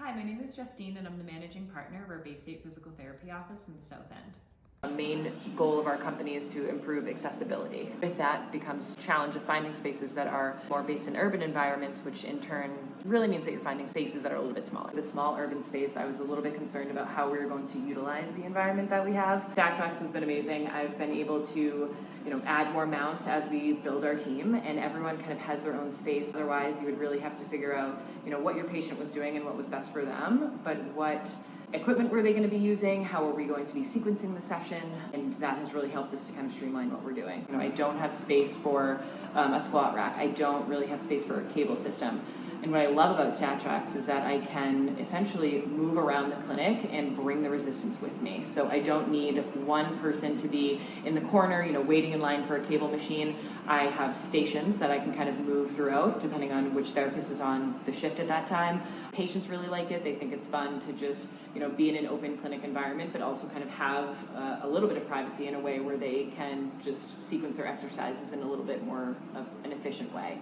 Hi, my name is Justine and I'm the managing partner of our Bay State Physical Therapy office in the South End. A main goal of our company is to improve accessibility. With that becomes a challenge of finding spaces that are more based in urban environments, which in turn really means that you're finding spaces that are a little bit smaller. The small urban space, I was a little bit concerned about how we were going to utilize the environment that we have. StackTrax has been amazing. I've been able to add more mounts as we build our team, and everyone kind of has their own space. Otherwise, you would really have to figure out what your patient was doing and what was best for them, but what equipment were they going to be using, how are we going to be sequencing the session, and that has really helped us to kind of streamline what we're doing. I don't have space for a squat rack. I don't really have space for a cable system. And what I love about StackTrax is that I can essentially move around the clinic and bring the resistance with me. So I don't need one person to be in the corner, waiting in line for a cable machine. I have stations that I can kind of move throughout depending on which therapist is on the shift at that time. Patients really like it. They think it's fun to just, be in an open clinic environment, but also kind of have a little bit of privacy in a way where they can just sequence their exercises in a little bit more of an efficient way.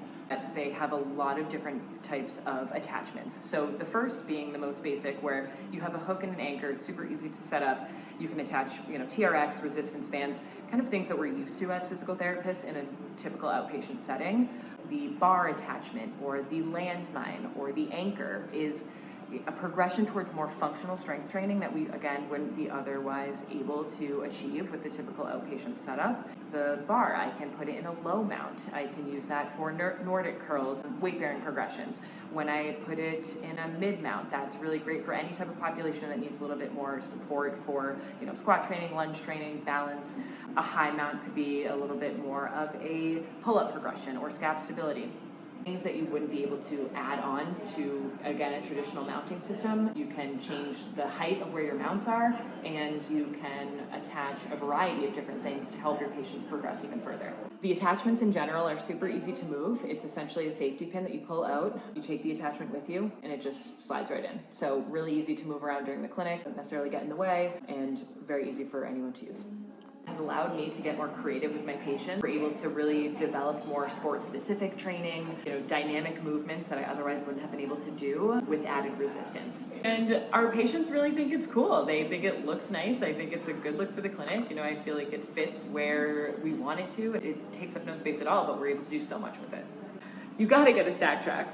They have a lot of different types of attachments. So the first being the most basic, where you have a hook and an anchor. It's super easy to set up. You can attach, TRX, resistance bands, kind of things that we're used to as physical therapists in a typical outpatient setting. The bar attachment or the landmine or the anchor is a progression towards more functional strength training that we, again, wouldn't be otherwise able to achieve with the typical outpatient setup. The bar, I can put it in a low mount. I can use that for Nordic curls and weight-bearing progressions. When I put it in a mid-mount, that's really great for any type of population that needs a little bit more support for, squat training, lunge training, balance. A high mount could be a little bit more of a pull-up progression or scap stability. Things that you wouldn't be able to add on to, again, a traditional mounting system. You can change the height of where your mounts are, and you can attach a variety of different things to help your patients progress even further. The attachments in general are super easy to move. It's essentially a safety pin that you pull out. You take the attachment with you, and it just slides right in. So really easy to move around during the clinic, doesn't necessarily get in the way, and very easy for anyone to use. Has allowed me to get more creative with my patients. We're able to really develop more sport-specific training, dynamic movements that I otherwise wouldn't have been able to do with added resistance. And our patients really think it's cool. They think it looks nice. I think it's a good look for the clinic. I feel like it fits where we want it to. It takes up no space at all, but we're able to do so much with it. You gotta get a StackTrax.